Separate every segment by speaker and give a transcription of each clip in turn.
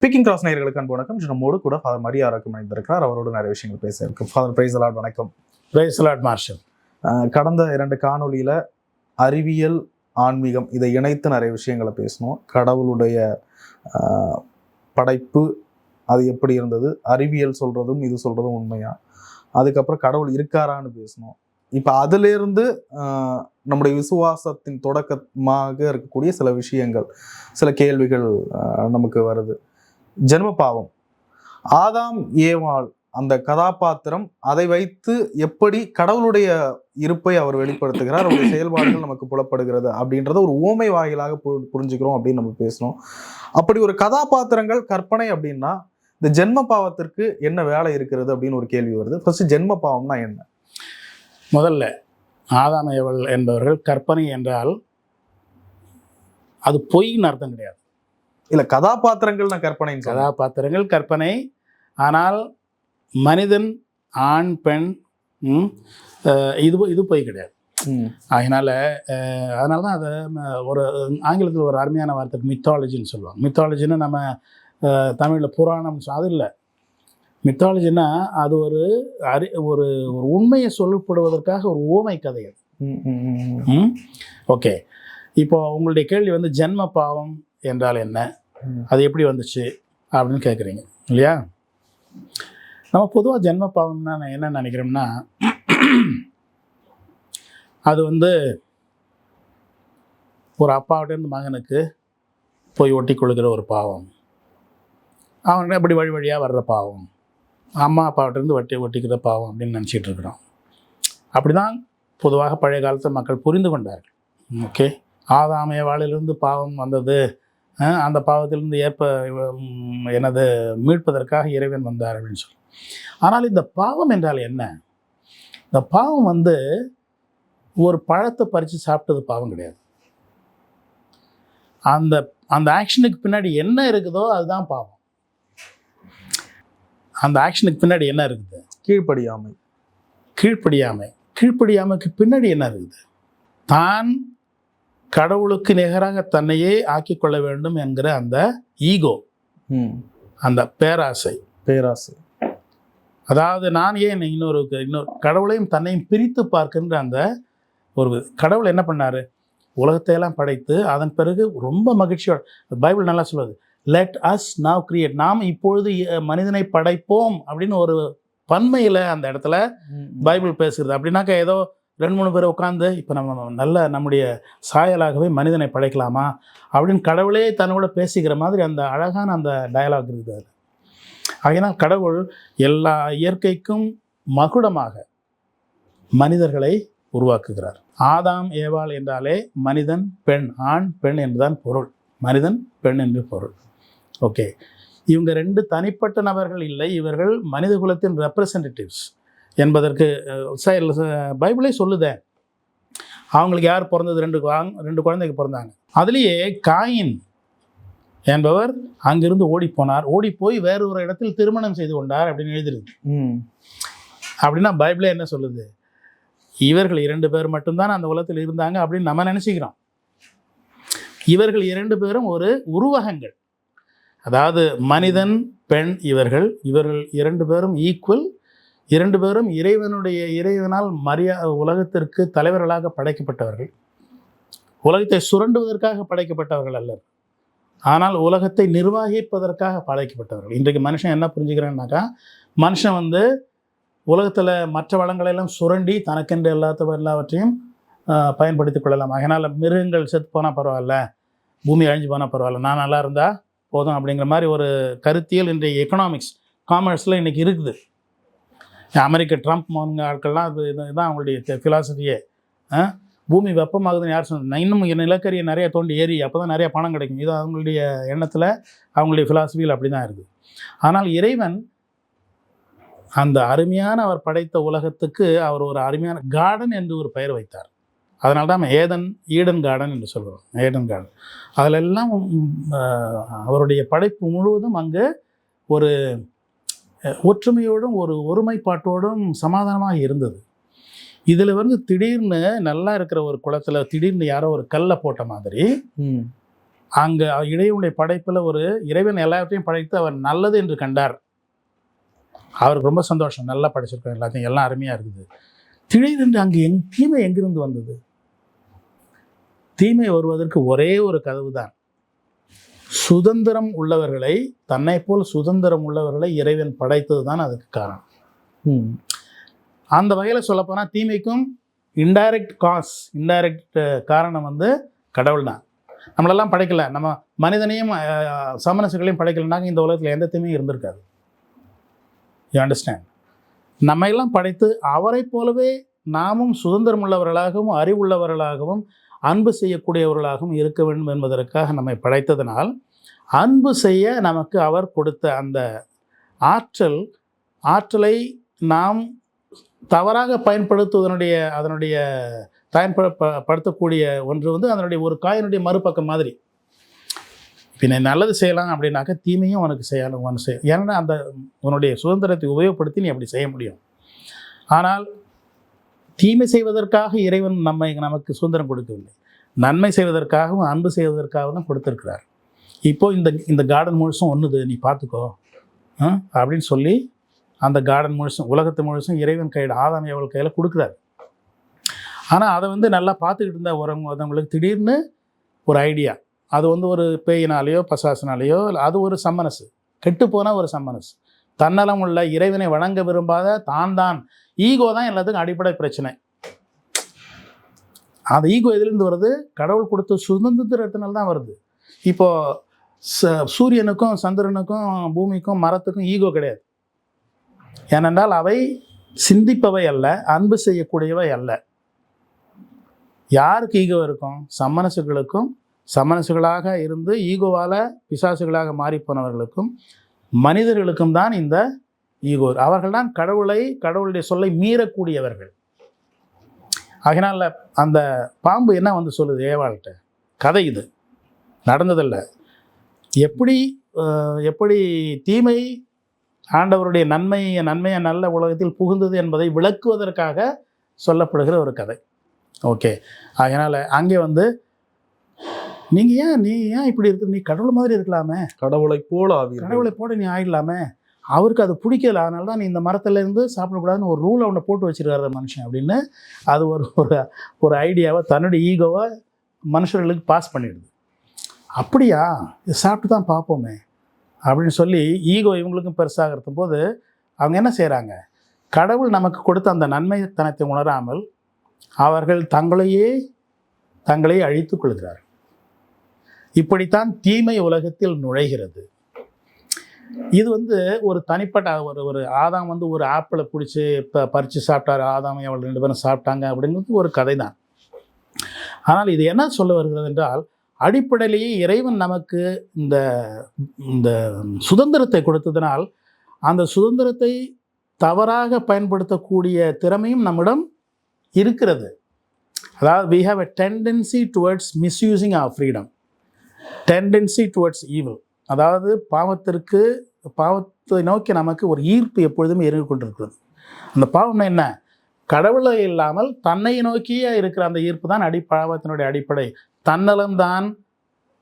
Speaker 1: Speaking cross நேயர்களுக்கு அன்பு வணக்கம். நம்மோடு கூட ஃபாதர் மரியா ஆரோக்கியம் இணைந்திருக்கிறார். அவரோடு நிறைய விஷயங்கள் பேச இருக்கு. Father praise the lord. வணக்கம்.
Speaker 2: Praise the lord Marshal.
Speaker 1: கடந்த 2 காணொலியில அறிவியல் ஆன்மீகம் இதை இணைத்து நிறைய விஷயங்களை பேசணும். கடவுளுடைய படைப்பு அது எப்படி இருந்தது, அறிவியல் சொல்றதும் இது சொல்றதும் உண்மையா, அதுக்கப்புறம் கடவுள் இருக்காரான்னு பேசணும். இப்போ அதிலிருந்து நம்முடைய விசுவாசத்தின் தொடக்கமாக இருக்கக்கூடிய சில விஷயங்கள், சில கேள்விகள் நமக்கு வருது. ஜென்ம பாவம், ஆதாம் ஏவாள் அந்த கதாபாத்திரம், அதை வைத்து எப்படி கடவுளுடைய இருப்பை அவர் வெளிப்படுத்துகிறார், அவருடைய செயல்பாடுகள் நமக்கு புலப்படுகிறது அப்படின்றத ஒரு ஊமை வாயிலாக புரிஞ்சுக்கிறோம் அப்படின்னு நம்ம பேசணும். அப்படி ஒரு கதாபாத்திரங்கள் கற்பனை அப்படின்னா இந்த ஜென்ம பாவத்திற்கு என்ன வேலை இருக்கிறது அப்படின்னு ஒரு கேள்வி வருது. ஃபர்ஸ்ட் ஜென்ம பாவம்னா என்ன?
Speaker 2: முதல்ல ஆதாம் ஏவாள் என்பவர்கள் கற்பனை என்றால் அது பொய்ன்னு அர்த்தம் கிடையாது.
Speaker 1: இல்ல, கதாபாத்திரங்கள் கற்பனை.
Speaker 2: கதாபாத்திரங்கள் கற்பனை, ஆனால் மனிதன் ஆண் பெண் இது பொய் கிடையாது. அதனால தான் அதை ஒரு ஆங்கிலத்தில் ஒரு அருமையான வார்த்தை மித்தாலஜின்னு சொல்லுவாங்க. மித்தாலஜின்னு நம்ம தமிழில் புராணம், அது இல்லை. மித்தாலஜின்னா அது ஒரு ஒரு உண்மையை சொல்லப்படுவதற்காக ஒரு ஊமை கதை அது. ஓகே, இப்போ உங்களுடைய கேள்வி வந்து ஜென்ம பாவம் என்றால் என்ன, அது எப்படி வந்துச்சு அப்படின்னு கேட்குறீங்க இல்லையா? நம்ம பொதுவாக ஜென்ம பாவம்னா என்ன நினைக்கிறோம்னா, அது வந்து ஒரு அப்பாவிட்டேருந்து மகனுக்கு போய் ஒட்டி கொள்கிற ஒரு பாவம், அவன் எப்படி வழி வழியாக வர்ற பாவம், அம்மா அப்பாவிட்டேருந்து ஒட்டிக்கிற பாவம் அப்படின்னு நினச்சிட்டு இருக்கிறோம். அப்படி தான் பொதுவாக பழைய காலத்து மக்கள் புரிந்து கொண்டார்கள். ஓகே, ஆதாம் ஏவாளிலிருந்து பாவம் வந்தது, அந்த பாவத்திலிருந்து எனது மீட்பதற்காக இறைவன் வந்தார் அப்படின்னு சொல்லி. ஆனால் இந்த பாவம் என்றால் என்ன? இந்த பாவம் வந்து ஒரு பழத்தை பறித்து சாப்பிட்டது பாவம் கிடையாது. அந்த அந்த ஆக்ஷனுக்கு பின்னாடி என்ன இருக்குதோ அதுதான் பாவம். அந்த ஆக்ஷனுக்கு பின்னாடி என்ன இருக்குது?
Speaker 1: கீழ்ப்படியாமை.
Speaker 2: கீழ்ப்படியாமைக்கு பின்னாடி என்ன இருக்குது? தான் கடவுளுக்கு நிகராக தன்னையே ஆக்கிக் கொள்ள வேண்டும் என்கிற அந்த ஈகோ, அந்த பேராசை. அதாவது நான் ஏன் இன்னொரு கடவுளையும் தன்னையும் பிரித்து பார்க்கின்ற அந்த ஒரு கடவுள் என்ன பண்ணாரு, உலகத்தையெல்லாம் படைத்து அதன் பிறகு ரொம்ப மகிழ்ச்சியோட, பைபிள் நல்லா சொல்லுது, லெட் அஸ் நவ் கிரியேட், நாம் இப்பொழுது மனிதனை படைப்போம் அப்படின்னு ஒரு பன்மையில் அந்த இடத்துல பைபிள் பேசுகிறது. அப்படின்னாக்கா ஏதோ 2-3 பேர் உட்காந்து இப்போ நம்ம நம்முடைய சாயலாகவே மனிதனை படைக்கலாமா அப்படின்னு கடவுளே தன்னோட பேசிக்கிற மாதிரி அந்த அழகான அந்த டயலாக் இருக்குது அதில். ஆகையினால் கடவுள் எல்லா இயற்கைக்கும் மகுடமாக மனிதர்களை உருவாக்குகிறார். ஆதாம் ஏவாள் என்றாலே மனிதன் பெண், ஆண் பெண் என்றுதான் பொருள். மனிதன் பெண் என்று பொருள். ஓகே, இவங்க 2 தனிப்பட்ட நபர்கள் இல்லை, இவர்கள் மனித குலத்தின் ரெப்ரசன்டேட்டிவ்ஸ் என்பதற்கு பைபிளே சொல்லுதே. அவங்களுக்கு யார் பிறந்தது? 2 குழந்தைங்க பிறந்தாங்க. அதுலேயே காயின் என்பவர் அங்கிருந்து ஓடி போய் வேறொரு இடத்தில் திருமணம் செய்து கொண்டார் அப்படின்னு எழுதிருக்கு. அப்படின்னா பைபிளே என்ன சொல்லுது? இவர்கள் 2 பேர் மட்டும்தான் அந்த உலகத்தில் இருந்தாங்க அப்படின்னு நம்ம நினச்சிக்கிறோம். இவர்கள் 2 பேரும் ஒரு உருவகங்கள். அதாவது மனிதன் பெண், இவர்கள் 2 பேரும் ஈக்குவல். 2 பேரும் இறைவனால் உலகத்திற்கு தலைவர்களாக படைக்கப்பட்டவர்கள். உலகத்தை சுரண்டுவதற்காக படைக்கப்பட்டவர்கள் அல்ல, ஆனால் உலகத்தை நிர்வகிப்பதற்காக படைக்கப்பட்டவர்கள். இன்றைக்கு மனுஷன் என்ன புரிஞ்சுக்கிறேன்னாக்கா, மனுஷன் வந்து உலகத்தில் மற்ற வளங்களெல்லாம் சுரண்டி தனக்கென்று எல்லாவற்றையும் பயன்படுத்தி கொள்ளலாம். அதனால் மிருகங்கள் செத்து போனால் பரவாயில்ல, பூமி அழிஞ்சு போனால் பரவாயில்ல, நான் நல்லா இருந்தால் போதும் அப்படிங்கிற மாதிரி ஒரு கருத்தியல் இன்றைய எக்கனாமிக்ஸ், காமர்ஸில் இன்றைக்கி இருக்குது. அமெரிக்க ட்ரம்ப் ஆட்கள்லாம் இதுதான் அவங்களுடைய ஃபிலாசபியே. பூமி வெப்பமாகுதுன்னு யார் சொன்னது? இன்னும் நிலக்கரியை நிறைய தோண்டி ஏறி அப்போ தான் நிறைய பணம் கிடைக்கும். இது அவங்களுடைய எண்ணத்தில், அவங்களுடைய ஃபிலாசபியில் அப்படி தான் இருக்குது. ஆனால் இறைவன் அந்த அருமையான அவர் படைத்த உலகத்துக்கு அவர் ஒரு அருமையான கார்டன் என்று ஒரு பெயர் வைத்தார். அதனால தான் ஈடன் கார்டன் என்று சொல்கிறோம். Eden garden. அதிலெல்லாம் அவருடைய படைப்பு முழுவதும் அங்கே ஒரு ஒற்றுமையோடும் ஒரு ஒருமைப்பாட்டோடும் சமாதானமாக இருந்தது. இதில் திடீர்னு நல்லா இருக்கிற ஒரு குளத்தில் திடீர்னு யாரோ ஒரு கல்லை போட்ட மாதிரி அங்கே இறைவனுடைய படைப்பில் ஒரு இறைவன் எல்லாவற்றையும் படைத்து அவர் நல்லது என்று கண்டார். அவருக்கு ரொம்ப சந்தோஷம், நல்லா படைச்சிருக்கோம், எல்லாத்தையும் எல்லாம் அருமையாக இருக்குது. திடீரென்று அங்கே தீமை எங்கிருந்து வந்தது? தீமை வருவதற்கு ஒரே ஒரு கதவு தான். சுதந்திரம் உள்ளவர்களை, தன்னை போல் சுதந்திரம் உள்ளவர்களை இறைவன் படைத்தது தான் அதுக்கு காரணம். அந்த வகையில் சொல்லப்போனால் தீமைக்கும் இன்டைரக்ட் காரணம் வந்து கடவுள் தான். நம்மளெல்லாம் படைக்கல, நம்ம மனிதனையும் சமரசுகளையும் படைக்கலைனாக்க இந்த உலகத்தில் எந்த தீமையும் இருந்திருக்காது. You understand? நம்ம எல்லாம் படைத்து அவரை போலவே நாமும் சுதந்திரம் உள்ளவர்களாகவும் அறிவுள்ளவர்களாகவும் அன்பு செய்யக்கூடியவர்களாகவும் இருக்க வேண்டும் என்பதற்காக நம்மை படைத்ததனால் அன்பு செய்ய நமக்கு அவர் கொடுத்த அந்த ஆற்றலை நாம் தவறாக அதனுடைய பயன்படுத்தக்கூடிய ஒன்று வந்து அதனுடைய ஒரு காயினுடைய மறுபக்கம் மாதிரி. பின்ன நல்லது செய்யலாம் அப்படின்னாக்க தீமையும் உனக்கு செய்யலாம். ஏன்னா அந்த உன்னுடைய சுதந்திரத்தை உபயோகப்படுத்தி நீ அப்படி செய்ய முடியும். ஆனால் தீமை செய்வதற்காக இறைவன் நமக்கு சுதந்திரம் கொடுக்கவில்லை, நன்மை செய்வதற்காகவும் அன்பு செய்வதற்காக தான் கொடுத்துருக்கிறார். இப்போது இந்த கார்டன் முழுசும் ஒன்றுது, நீ பார்த்துக்கோ அப்படின்னு சொல்லி அந்த கார்டன் முழுசும் உலகத்து முழுசும் இறைவன் கையில் ஆதாம் ஏவாள் கையில் கொடுக்குறாரு. ஆனால் அதை வந்து நல்லா பார்த்துக்கிட்டு இருந்தால் ஒருவங்களுக்கு திடீர்னு ஒரு ஐடியா, அது வந்து ஒரு பேயினாலேயோ பசாசினாலேயோ அது ஒரு சம்மனசு, கெட்டுப்போன ஒரு சம்மனசு, தன்னலம் உள்ள இறைவனை வணங்க விரும்பாத தான் ஈகோ தான் எல்லாத்துக்கும் அடிப்படை பிரச்சனை. அந்த ஈகோ எதுலேருந்து வருது? கடவுள் கொடுத்த சுதந்திரத்தினால தான் வருது. இப்போது சூரியனுக்கும் சந்திரனுக்கும் பூமிக்கும் மரத்துக்கும் ஈகோ கிடையாது. ஏனென்றால் அவை சிந்திப்பவை அல்ல, அன்பு செய்யக்கூடியவை அல்ல. யாருக்கு ஈகோ இருக்கும்? சம்மனசுகளுக்கும், சம்மனசுகளாக இருந்து ஈகோவால் பிசாசுகளாக மாறிப்போனவர்களுக்கும் மனிதர்களுக்கும் தான் இந்த ஈகோ. அவர்கள் தான் கடவுளுடைய சொல்லை மீறக்கூடியவர்கள். அதனால் அந்த பாம்பு என்ன வந்து சொல்லுது ஏவாள்கிட்ட? கதை இது நடந்ததில்ல. எப்படி தீமை ஆண்டவருடைய நன்மையை நல்ல உலகத்தில் புகுந்தது என்பதை விளக்குவதற்காக சொல்லப்படுகிற ஒரு கதை. ஓகே, அதனால் அங்கே வந்து நீ ஏன் இப்படி இருக்கு? நீ கடவுள் மாதிரி இருக்கலாமே, கடவுளை போல நீ ஆயிடலாமே. அவருக்கு அது பிடிக்கல, அதனால தான் நீ இந்த மரத்துலேருந்து சாப்பிடக்கூடாதுன்னு ஒரு ரூலை ஒன்று போட்டு வச்சுருக்காரு மனுஷன் அப்படின்னு அது ஒரு ஐடியாவை தன்னுடைய ஈகோவை மனுஷர்களுக்கு பாஸ் பண்ணிடுது. அப்படியா, இது சாப்பிட்டு தான் பார்ப்போமே அப்படின்னு சொல்லி ஈகோ இவங்களுக்கும் பெருசாகிறது போது அவங்க என்ன செய்கிறாங்க? கடவுள் நமக்கு கொடுத்த அந்த நன்மைத்தனத்தை உணராமல் அவர்கள் தங்களை அழித்துக் கொள்கிறார்கள். இப்படித்தான் தீமை உலகத்தில் நுழைகிறது. இது வந்து ஒரு தனிப்பட்ட ஒரு ஆதாம் வந்து ஒரு ஆப்பிளை பிடிச்சி பறித்து சாப்பிட்டாரு, ஆதாம் அவள் 2 பேரும் சாப்பிட்டாங்க அப்படிங்கிறது ஒரு கதை தான். ஆனால் இது என்ன சொல்ல வருகிறது என்றால், அடிப்படையிலேயே இறைவன் நமக்கு இந்த சுதந்திரத்தை கொடுத்ததனால் அந்த சுதந்திரத்தை தவறாக பயன்படுத்தக்கூடிய திறமையும் நம்மிடம் இருக்கிறது. அதாவது we have a tendency towards misusing our freedom, tendency towards evil. அதாவது பாவத்தை நோக்கி நமக்கு ஒரு ஈர்ப்பு எப்பொழுதுமே இருந்து கொண்டிருக்கிறது. அந்த பாவம்னா என்ன? கடவுளை இல்லாமல் தன்னை நோக்கியே இருக்கிற அந்த ஈர்ப்பு தான் பாவத்தினுடைய அடிப்படை. தன்னலம்தான்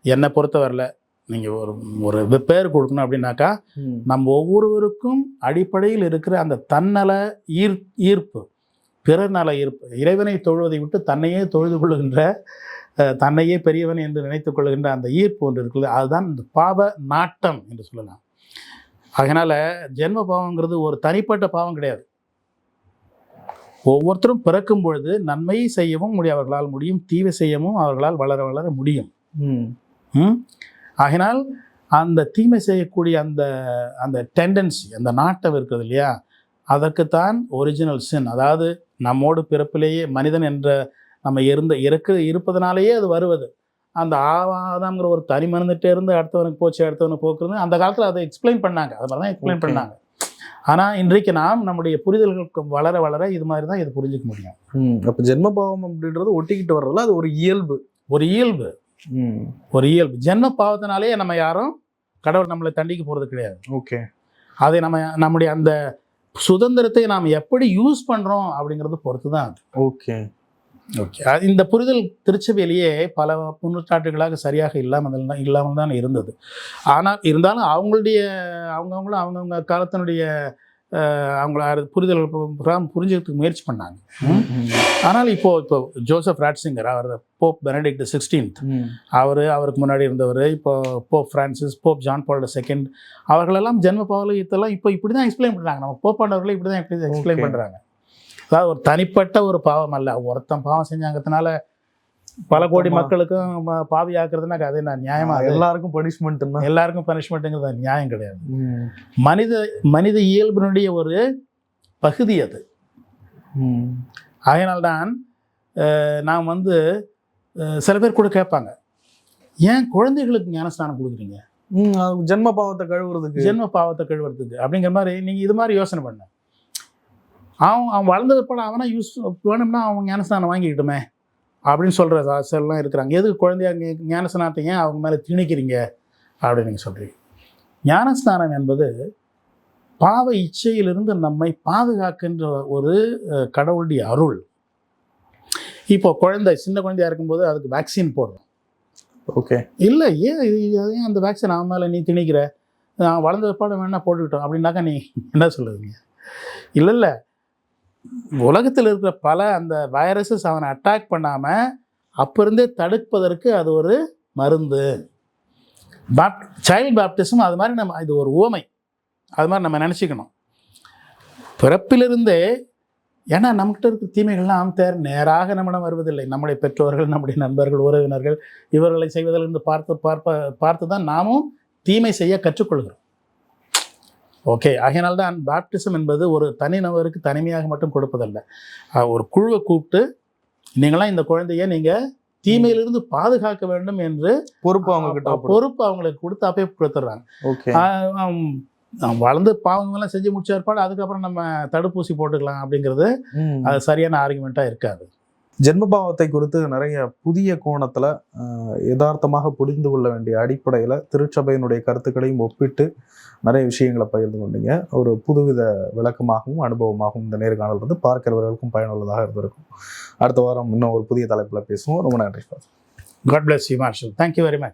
Speaker 2: என்னை பொறுத்தவரையில். நீங்கள் ஒரு பேர் கொடுக்கணும் அப்படின்னாக்கா, நம்ம ஒவ்வொருவருக்கும் அடிப்படையில் இருக்கிற அந்த தன்னல ஈர்ப்பு, பிறநல ஈர்ப்பு, இறைவனை தொழுவதை விட்டு தன்னையே தொழுது கொள்ளுகின்ற, தன்னையே பெரியவன் என்று நினைத்துக் கொள்ளுகின்ற அந்த ஈர்ப்பு ஒன்று இருக்குது. அதுதான் இந்த பாவ நாட்டம் என்று சொல்லலாம். அதனால் ஜென்ம பாவங்கிறது ஒரு தனிப்பட்ட பாவம் கிடையாது. ஒவ்வொருத்தரும் பிறக்கும் பொழுது நன்மை செய்யவும் அவர்களால் முடியும், தீவை செய்யவும் அவர்களால் வளர முடியும். ஆகினால் அந்த தீமை செய்யக்கூடிய அந்த டெண்டன்சி, அந்த நாட்டம் இருக்கிறது இல்லையா, அதற்குத்தான் ஒரிஜினல் சின். அதாவது நம்மோடு பிறப்பிலேயே மனிதன் என்ற நம்ம இருப்பதனாலேயே அது வருவது. அந்த ஆதாம்ங்கிற ஒரு தனி மனிதன்கிட்ட இருந்து அடுத்தவனுக்கு போக்குறது அந்த காலத்தில் அதை எக்ஸ்பிளைன் பண்ணாங்க. அது மாதிரி தான் எக்ஸ்பிளைன் பண்ணாங்க. ஆனால் இன்றைக்கு நம்முடைய புரிதல்களுக்கு வளர இது மாதிரி தான் இது புரிஞ்சிக்க முடியும்.
Speaker 1: அப்போ ஜென்மபாவம் அப்படின்றது ஒட்டிக்கிட்டு வர்றதுல அது ஒரு இயல்பு. ஜென்ம பாவத்தினாலே நம்ம யாரும் கடவுள் நம்மளை தண்டிக்க போகிறது கிடையாது.
Speaker 2: ஓகே, அதை நம்முடைய அந்த சுதந்திரத்தை நாம் எப்படி யூஸ் பண்ணுறோம் அப்படிங்கிறது பொறுத்து தான் அது.
Speaker 1: Okay,
Speaker 2: okay. இந்த புரிதல் திருச்சபையிலேயே பல நூற்றாண்டுகளாக சரியாக இல்லாமல் தான் இருந்தது. ஆனால் இருந்தாலும் அவங்கவுங்களும் அவங்கவுங்க காலத்தினுடைய அவங்கள புரிதல் புரிஞ்சுக்கிறதுக்கு முயற்சி பண்ணாங்க. ஆனால் இப்போ ஜோசப் ராட்சிங்கர், அவர் போப் பெனடிக்ட் 16th, அவருக்கு முன்னாடி இருந்தவர், இப்போ போப் பிரான்சிஸ், போப் ஜான் பால் II, அவர்களெல்லாம் ஜென்ம பாவலயத்தெல்லாம் இப்போ இப்படி தான் எக்ஸ்பிளைன் பண்ணுறாங்க. நம்ம போப்பாண்டவர்களை இப்படி தான் எக்ஸ்பிளைன் பண்ணுறாங்க. அதாவது ஒரு தனிப்பட்ட ஒரு பாவம் அல்ல, ஒருத்தன் பாவம் செஞ்சாங்கிறதுனால பல கோடி மக்களுக்கும் பாவி ஆக்குறதுனா அது என்ன நியாயமா?
Speaker 1: எல்லாருக்கும்
Speaker 2: பனிஷ்மெண்ட்டுங்கிறது நியாயம் கிடையாது. மனித இயல்பினுடைய ஒரு பகுதி அது. அதனால்தான் நாம் சில பேர் கூட கேட்பாங்க, ஏன் குழந்தைகளுக்கு ஞானஸ்நானம் கொடுக்குறீங்க?
Speaker 1: ஜென்ம பாவத்தை கழுவுறதுக்கு அப்படிங்கிற மாதிரி நீங்கள் இது மாதிரி யோசனை பண்ண. அவன் வளர்ந்தது போல அவனா வேணும்னா அவன் ஞானஸ்நானம் வாங்கிக்கிட்டுமே அப்படின்னு சொல்கிற ஆசைலாம் இருக்கிறாங்க. எதுக்கு குழந்தைய ஞானஸ்நானத்தை ஏன் அவங்க மேலே திணிக்கிறீங்க அப்படின்னு நீங்கள் சொல்கிறீங்க. ஞானஸ்நானம் என்பது பாவ இச்சையிலிருந்து நம்மை பாதுகாக்கின்ற ஒரு கடவுளுடைய அருள். இப்போ சின்ன குழந்தையா இருக்கும்போது அதுக்கு வேக்சின் போடுறோம். ஓகே,
Speaker 2: இல்லை ஏன் அந்த வேக்சின் அவன் மேலே நீ திணிக்கிற? வளர்ந்த பாடம் வேணா போட்டுக்கிட்டோம் அப்படின்னாக்கா நீ என்ன சொல்லுவீங்க? இல்லை, உலகத்தில் இருக்கிற பல அந்த வைரஸஸ் அவனை அட்டாக் பண்ணாமல் அப்போ இருந்தே தடுப்பதற்கு அது ஒரு மருந்து. சைல்டு பேப்டிசம் அது மாதிரி இது ஒரு உவமை, அது மாதிரி நம்ம நினச்சிக்கணும். பிறப்பிலிருந்தே, ஏன்னா நம்மகிட்ட இருக்கிற தீமைகள்லாம் நேராக நம்மிடம் வருவதில்லை. நம்முடைய பெற்றோர்கள், நம்முடைய நண்பர்கள், உறவினர்கள் இவர்களை செய்வதிலிருந்து பார்த்து தான் நாமும் தீமை செய்ய கற்றுக்கொள்கிறோம். ஓகே, அதனால்தான் பேப்டிசம் என்பது ஒரு தனிநபருக்கு தனிமையாக மட்டும் கொடுப்பதல்ல. ஒரு குழுவை கூப்பிட்டு நீங்களாம் இந்த குழந்தைய நீங்கள் தீமையிலிருந்து பாதுகாக்க வேண்டும் என்று பொறுப்பு அவங்களுக்கு கொடுத்து அப்பயே கொடுத்துட்றாங்க. வளர்ந்து பாவங்கள்லாம் செஞ்சு முடிச்ச ஏற்பாடு அதுக்கப்புறம் நம்ம தடுப்பூசி போட்டுக்கலாம் அப்படிங்கிறது அது சரியான ஆர்குமெண்ட்டாக இருக்காது.
Speaker 1: ஜென்ம பாவத்தை குறித்து நிறைய புதிய கோணத்தில் யதார்த்தமாக புரிந்து கொள்ள வேண்டிய அடிப்படையில் திருச்சபையினுடைய கருத்துக்களையும் ஒப்பிட்டு நிறைய விஷயங்களை பகிர்ந்து கொண்டீங்க. ஒரு புதுவித விளக்கமாகவும் அனுபவமாகவும் இந்த நேர்காணல் வந்து பார்க்கிறவர்களுக்கும் பயனுள்ளதாக இருந்திருக்கும். அடுத்த வாரம் இன்னும் ஒரு புதிய தலைப்பில் பேசுவோம். ரொம்ப நன்றி.
Speaker 2: God bless you, Marshall. Thank you very much.